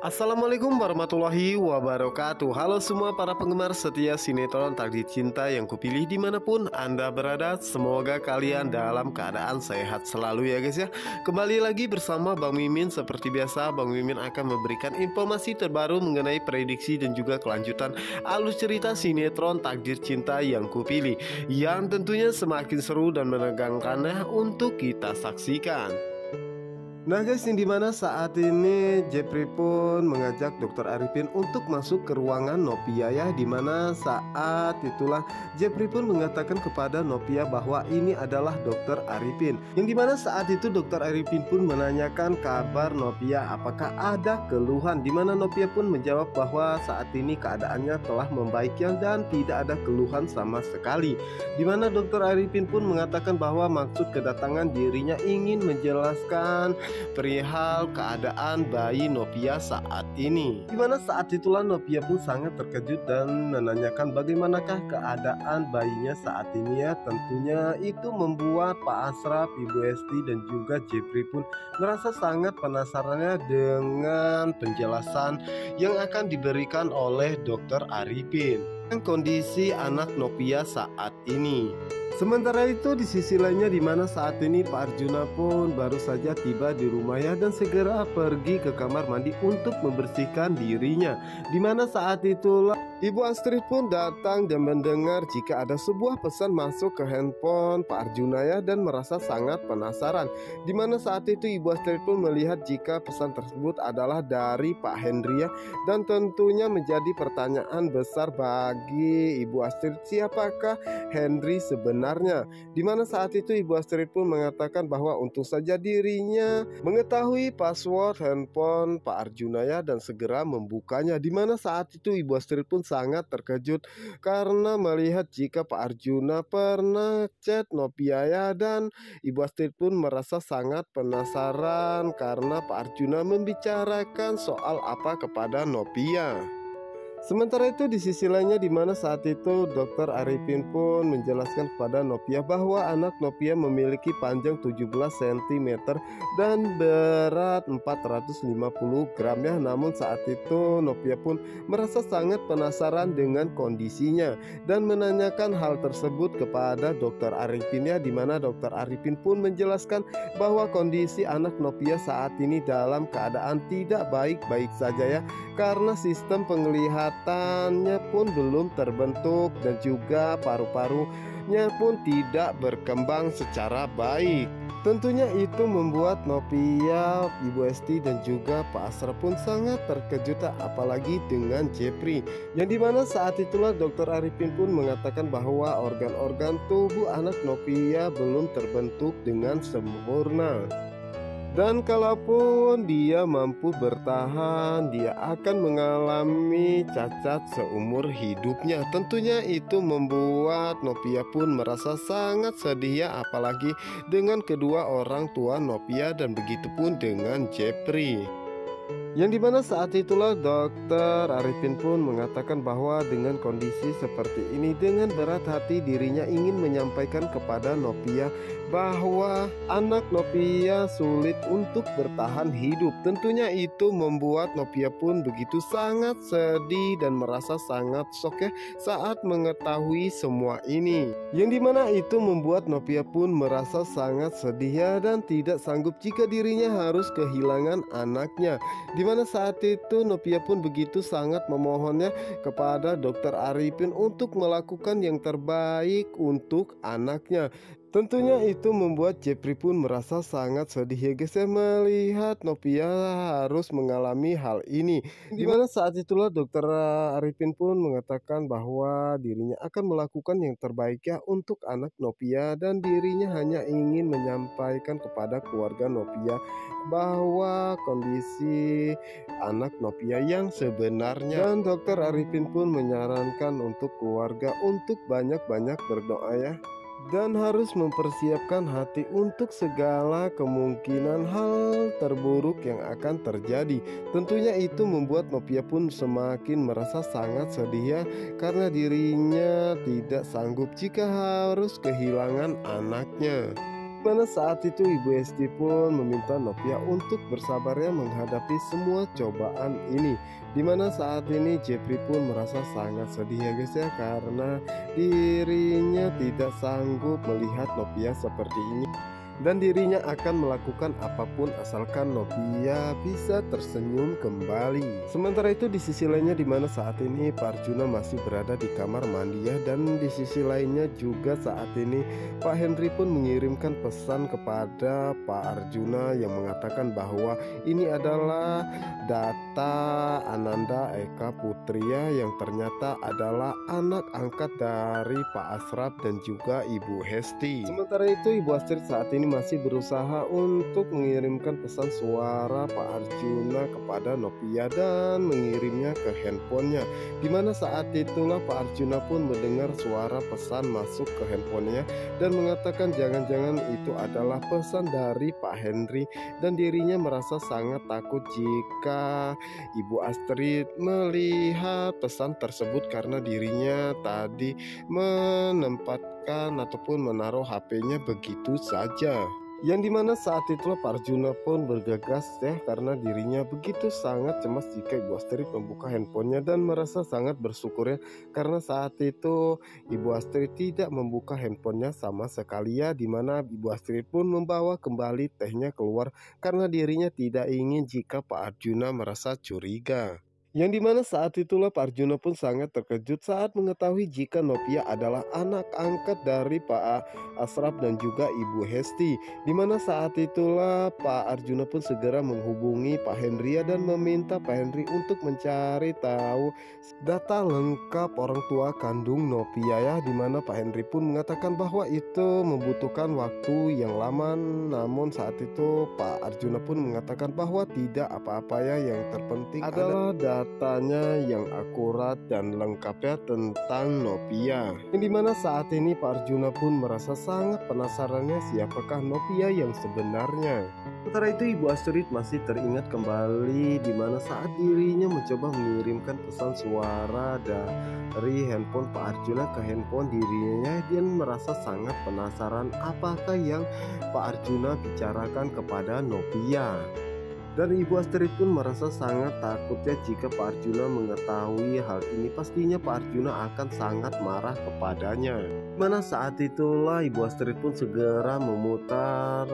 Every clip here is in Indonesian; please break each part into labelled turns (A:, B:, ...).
A: Assalamualaikum warahmatullahi wabarakatuh. Halo semua para penggemar setia sinetron Takdir Cinta yang kupilih dimanapun Anda berada. Semoga kalian dalam keadaan sehat selalu ya guys ya. Kembali lagi bersama Bang Mimin. Seperti biasa Bang Mimin akan memberikan informasi terbaru mengenai prediksi dan juga kelanjutan alur cerita sinetron Takdir Cinta yang kupilih, yang tentunya semakin seru dan menegangkannya untuk kita saksikan. Nah guys, yang dimana saat ini Jepri pun mengajak Dokter Arifin untuk masuk ke ruangan Novia ya. Dimana saat itulah Jepri pun mengatakan kepada Novia bahwa ini adalah Dokter Arifin. Yang dimana saat itu Dokter Arifin pun menanyakan kabar Novia apakah ada keluhan. Dimana Novia pun menjawab bahwa saat ini keadaannya telah membaik ya, dan tidak ada keluhan sama sekali. Dimana Dokter Arifin pun mengatakan bahwa maksud kedatangan dirinya ingin menjelaskan perihal keadaan bayi Novia saat ini. Dimana saat itulah Novia pun sangat terkejut dan menanyakan bagaimanakah keadaan bayinya saat ini ya. Tentunya itu membuat Pak Asraf, Ibu Esti dan juga Jepri pun merasa sangat penasarannya dengan penjelasan yang akan diberikan oleh Dokter Arifin tentang kondisi anak Novia saat ini. Sementara itu di sisi lainnya, dimana saat ini Pak Arjuna pun baru saja tiba di rumahnya dan segera pergi ke kamar mandi untuk membersihkan dirinya. Dimana saat itulah Ibu Astrid pun datang dan mendengar jika ada sebuah pesan masuk ke handphone Pak Arjuna ya, dan merasa sangat penasaran. Dimana saat itu Ibu Astrid pun melihat jika pesan tersebut adalah dari Pak Hendri ya, dan tentunya menjadi pertanyaan besar bagi Ibu Astrid, siapakah Hendri sebenarnya. Dimana saat itu Ibu Astrid pun mengatakan bahwa untung saja dirinya mengetahui password handphone Pak Arjuna ya, dan segera membukanya. Dimana saat itu Ibu Astrid pun sangat terkejut karena melihat jika Pak Arjuna pernah chat Novia ya, dan Ibu Astrid pun merasa sangat penasaran karena Pak Arjuna membicarakan soal apa kepada Novia. Sementara itu di sisi lainnya, dimana saat itu Dokter Arifin pun menjelaskan kepada Novia bahwa anak Novia memiliki panjang 17 cm dan berat 450 gram ya. Namun saat itu Novia pun merasa sangat penasaran dengan kondisinya dan menanyakan hal tersebut kepada Dokter Arifin ya, dimana Dokter Arifin pun menjelaskan bahwa kondisi anak Novia saat ini dalam keadaan tidak baik-baik saja ya, karena sistem penglihatannya pun belum terbentuk dan juga paru-parunya pun tidak berkembang secara baik. Tentunya itu membuat Novia, Ibu Esti dan juga Pak Asraf pun sangat terkejut, apalagi dengan Jepri. Yang dimana saat itulah Dokter Arifin pun mengatakan bahwa organ-organ tubuh anak Novia belum terbentuk dengan sempurna. Dan kalaupun dia mampu bertahan, dia akan mengalami cacat seumur hidupnya. Tentunya itu membuat Novia pun merasa sangat sedih ya, apalagi dengan kedua orang tua Novia dan begitupun dengan Jepri. Yang dimana saat itulah Dokter Arifin pun mengatakan bahwa dengan kondisi seperti ini, dengan berat hati dirinya ingin menyampaikan kepada Novia bahwa anak Novia sulit untuk bertahan hidup. Tentunya itu membuat Novia pun begitu sangat sedih dan merasa sangat shock ya saat mengetahui semua ini. Yang dimana itu membuat Novia pun merasa sangat sedih ya, dan tidak sanggup jika dirinya harus kehilangan anaknya. Dimana saat itu Novia pun begitu sangat memohonnya kepada Dokter Arifin untuk melakukan yang terbaik untuk anaknya. Tentunya itu membuat Jepri pun merasa sangat sedih ya guys ya, melihat Novia harus mengalami hal ini. Dimana saat itulah Dokter Arifin pun mengatakan bahwa dirinya akan melakukan yang terbaik ya untuk anak Novia, dan dirinya hanya ingin menyampaikan kepada keluarga Novia bahwa kondisi anak Novia yang sebenarnya. Dan Dokter Arifin pun menyarankan untuk keluarga untuk banyak-banyak berdoa ya, dan harus mempersiapkan hati untuk segala kemungkinan hal terburuk yang akan terjadi. Tentunya itu membuat Novia pun semakin merasa sangat sedih ya, karena dirinya tidak sanggup jika harus kehilangan anaknya. Mana saat itu Ibu Hesti pun meminta Novia untuk bersabarnya menghadapi semua cobaan ini. Dimana saat ini Jeffrey pun merasa sangat sedih ya guys ya, karena dirinya tidak sanggup melihat Novia seperti ini. Dan dirinya akan melakukan apapun asalkan Novia bisa tersenyum kembali. Sementara itu di sisi lainnya, dimana saat ini Pak Arjuna masih berada di kamar mandi ya. Dan di sisi lainnya juga saat ini Pak Henry pun mengirimkan pesan kepada Pak Arjuna yang mengatakan bahwa ini adalah data Ananda Eka Putria yang ternyata adalah anak angkat dari Pak Asraf dan juga Ibu Hesti. Sementara itu Ibu Astrid saat ini masih berusaha untuk mengirimkan pesan suara Pak Arjuna kepada Novia dan mengirimnya ke handphonenya. Dimana saat itulah Pak Arjuna pun mendengar suara pesan masuk ke handphonenya dan mengatakan jangan-jangan itu adalah pesan dari Pak Henry, dan dirinya merasa sangat takut jika Ibu Astrid melihat pesan tersebut karena dirinya tadi menempatkan ataupun menaruh HP-nya begitu saja. Yang dimana saat itulah Pak Arjuna pun bergegas ya, karena dirinya begitu sangat cemas jika Ibu Astrid membuka handphonenya dan merasa sangat bersyukur ya, karena saat itu Ibu Astrid tidak membuka handphonenya sama sekali ya. Dimana Ibu Astrid pun membawa kembali tehnya keluar karena dirinya tidak ingin jika Pak Arjuna merasa curiga. Yang dimana saat itulah Pak Arjuna pun sangat terkejut saat mengetahui jika Novia adalah anak angkat dari Pak Asraf dan juga Ibu Hesti. Dimana saat itulah Pak Arjuna pun segera menghubungi Pak Henry dan meminta Pak Henry untuk mencari tahu data lengkap orang tua kandung Novia ya. Dimana Pak Henry pun mengatakan bahwa itu membutuhkan waktu yang lama, namun saat itu Pak Arjuna pun mengatakan bahwa tidak apa-apa ya, yang terpenting adalah datanya yang akurat dan lengkap ya tentang Novia. Yang dimana saat ini Pak Arjuna pun merasa sangat penasarannya siapakah Novia yang sebenarnya. Sementara itu Ibu Astrid masih teringat kembali dimana saat dirinya mencoba mengirimkan pesan suara dari handphone Pak Arjuna ke handphone dirinya, dan merasa sangat penasaran apakah yang Pak Arjuna bicarakan kepada Novia. Dan Ibu Astrid pun merasa sangat takut ya jika Pak Arjuna mengetahui hal ini, pastinya Pak Arjuna akan sangat marah kepadanya. Mana saat itulah Ibu Astrid pun segera memutar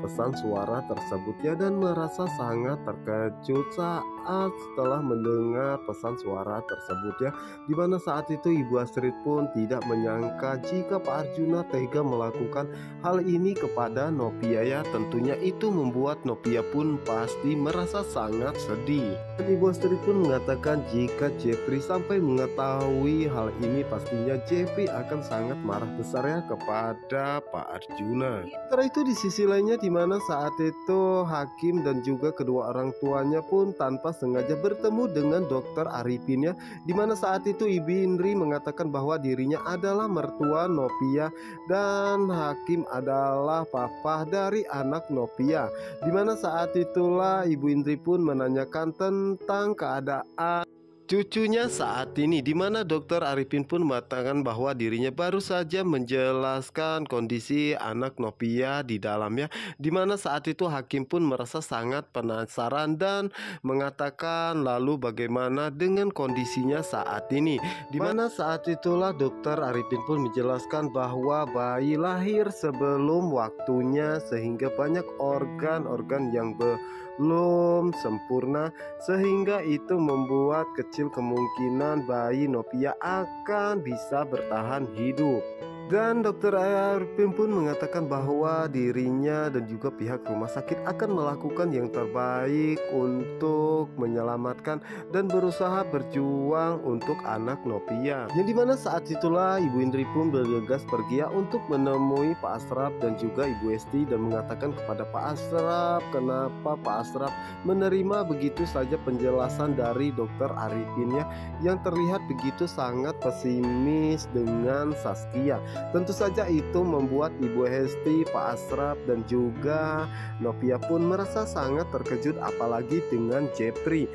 A: pesan suara tersebut ya, dan merasa sangat terkejut saat setelah mendengar pesan suara tersebut ya. Dimana saat itu Ibu Astrid pun tidak menyangka jika Pak Arjuna tega melakukan hal ini kepada Novia ya. Tentunya itu membuat Novia pun pasti merasa sangat sedih. Dan Ibu Astrid pun mengatakan jika Jeffrey sampai mengetahui hal ini, pastinya Jeffrey akan sangat marah besar ya kepada Pak Arjuna. Setelah itu di sisi lainnya, dimana saat itu Hakim dan juga kedua orang tuanya pun tanpa sengaja bertemu dengan Dokter Arifin ya. Dimana saat itu Ibu Indri mengatakan bahwa dirinya adalah mertua Novia dan Hakim adalah papa dari anak Novia. Dimana saat itulah Ibu Indri pun menanyakan tentang keadaan cucunya saat ini, dimana Dokter Arifin pun mengatakan bahwa dirinya baru saja menjelaskan kondisi anak Novia di dalamnya. Dimana saat itu Hakim pun merasa sangat penasaran dan mengatakan lalu bagaimana dengan kondisinya saat ini. Dimana saat itulah Dokter Arifin pun menjelaskan bahwa bayi lahir sebelum waktunya sehingga banyak organ-organ yang belum sempurna, sehingga itu membuat kecil kemungkinan bayi Novia akan bisa bertahan hidup. Dan Dokter Arifin pun mengatakan bahwa dirinya dan juga pihak rumah sakit akan melakukan yang terbaik untuk menyelamatkan dan berusaha berjuang untuk anak Novia. Yang dimana saat itulah Ibu Indri pun bergegas pergi ya untuk menemui Pak Asraf dan juga Ibu Hesti dan mengatakan kepada Pak Asraf kenapa Pak Asraf menerima begitu saja penjelasan dari Dokter Arifin ya, yang terlihat begitu sangat pesimis dengan Saskia. Tentu saja itu membuat Ibu Hesti, Pak Asraf dan juga Novia pun merasa sangat terkejut, apalagi dengan Jeffrey.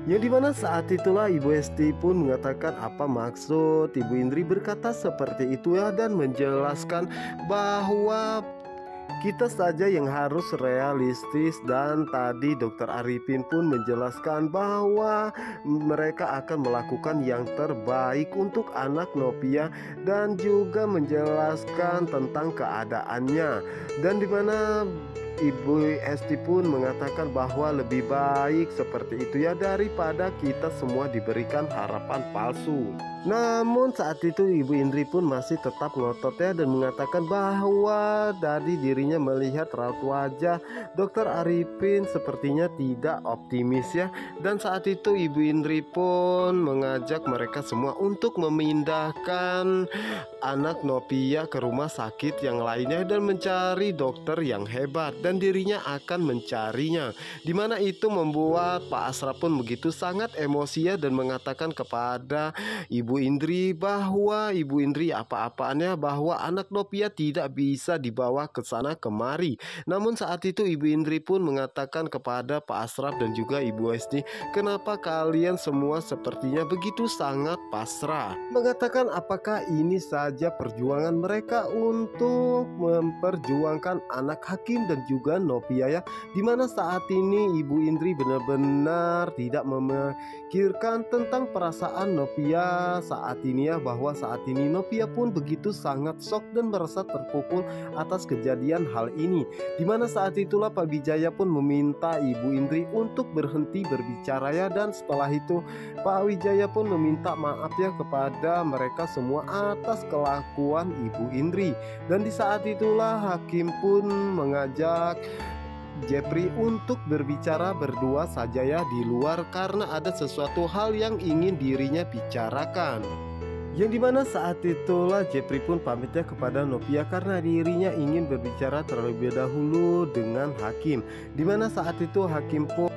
A: Yang dimana saat itulah Ibu Hesti pun mengatakan apa maksud Ibu Indri berkata seperti itu ya, dan menjelaskan bahwa Kita saja yang harus realistis, dan tadi Dokter Arifin pun menjelaskan bahwa mereka akan melakukan yang terbaik untuk anak Novia dan juga menjelaskan tentang keadaannya, dan dimana Ibu Esti pun mengatakan bahwa lebih baik seperti itu ya daripada kita semua diberikan harapan palsu. Namun saat itu Ibu Indri pun masih tetap ngotot ya dan mengatakan bahwa dari dirinya melihat raut wajah Dokter Arifin sepertinya tidak optimis ya. Dan saat itu Ibu Indri pun mengajak mereka semua untuk memindahkan anak Novia ke rumah sakit yang lainnya dan mencari dokter yang hebat, dan dirinya akan mencarinya. Dimana itu membuat Pak Asraf pun begitu sangat emosi ya dan mengatakan kepada Ibu Indri bahwa Ibu Indri apa-apaannya bahwa anak Novia tidak bisa dibawa ke sana kemari. Namun saat itu Ibu Indri pun mengatakan kepada Pak Asraf dan juga Ibu Esti, kenapa kalian semua sepertinya begitu sangat pasrah? Mengatakan apakah ini saja perjuangan mereka untuk memperjuangkan anak Hakim dan juga Novia ya, dimana saat ini Ibu Indri benar-benar tidak memikirkan tentang perasaan Novia saat ini ya, bahwa saat ini Novia pun begitu sangat shock dan merasa terpukul atas kejadian hal ini, dimana saat itulah Pak Wijaya pun meminta Ibu Indri untuk berhenti berbicara ya, dan setelah itu Pak Wijaya pun meminta maaf ya kepada mereka semua atas kelakuan Ibu Indri, dan di saat itulah Hakim pun mengajak Jepri untuk berbicara berdua saja ya di luar karena ada sesuatu hal yang ingin dirinya bicarakan. Yang dimana saat itulah Jepri pun pamit ya kepada Novia karena dirinya ingin berbicara terlebih dahulu dengan Hakim. Dimana saat itu Hakim pun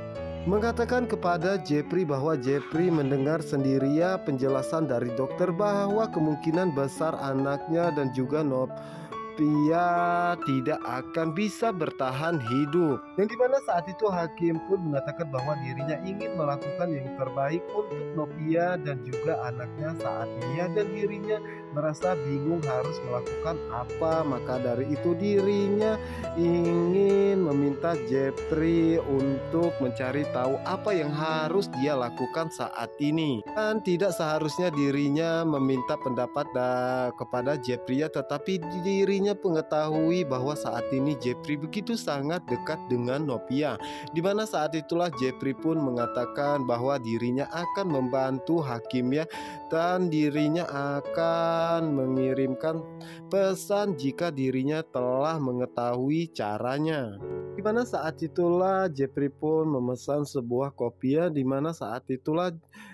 A: mengatakan kepada Jepri bahwa Jepri mendengar sendiri ya penjelasan dari dokter bahwa kemungkinan besar anaknya dan juga Novia tidak akan bisa bertahan hidup. Yang dimana saat itu Hakim pun mengatakan bahwa dirinya ingin melakukan yang terbaik untuk Novia dan juga anaknya saat ini ya, dan dirinya merasa bingung harus melakukan apa. Maka dari itu dirinya ingin meminta Jepri untuk mencari tahu apa yang harus dia lakukan saat ini, dan tidak seharusnya dirinya meminta pendapat kepada Jepri ya, tetapi dirinya mengetahui bahwa saat ini Jepri begitu sangat dekat dengan Novia, dimana saat itulah Jepri pun mengatakan bahwa dirinya akan membantu Hakim ya, dan dirinya akan mengirimkan pesan jika dirinya telah mengetahui caranya. Dimana saat itulah Jepri pun memesan sebuah kopi ya, dimana saat itulah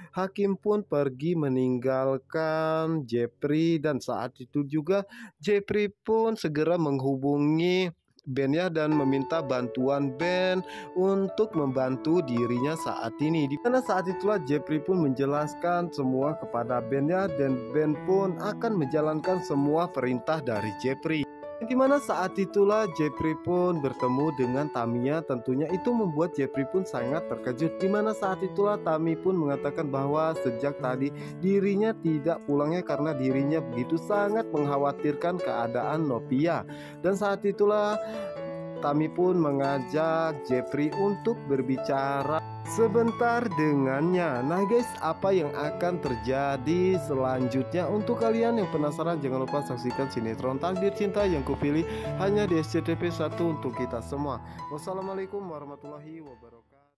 A: Hakim pun pergi meninggalkan Jepri, dan saat itu juga Jepri pun segera menghubungi Ben ya dan meminta bantuan Ben untuk membantu dirinya saat ini. Di mana saat itulah Jepri pun menjelaskan semua kepada Ben ya, dan Ben pun akan menjalankan semua perintah dari Jepri. Dimana saat itulah Jepri pun bertemu dengan Tamiya, tentunya itu membuat Jepri pun sangat terkejut. Dimana saat itulah Tami pun mengatakan bahwa sejak tadi dirinya tidak pulangnya karena dirinya begitu sangat mengkhawatirkan keadaan Novia. Dan saat itulah Tami pun mengajak Jepri untuk berbicara sebentar dengannya. Nah guys, apa yang akan terjadi selanjutnya? Untuk kalian yang penasaran, jangan lupa saksikan sinetron Takdir Cinta yang kupilih hanya di SCTV 1 untuk kita semua. Wassalamualaikum warahmatullahi wabarakatuh.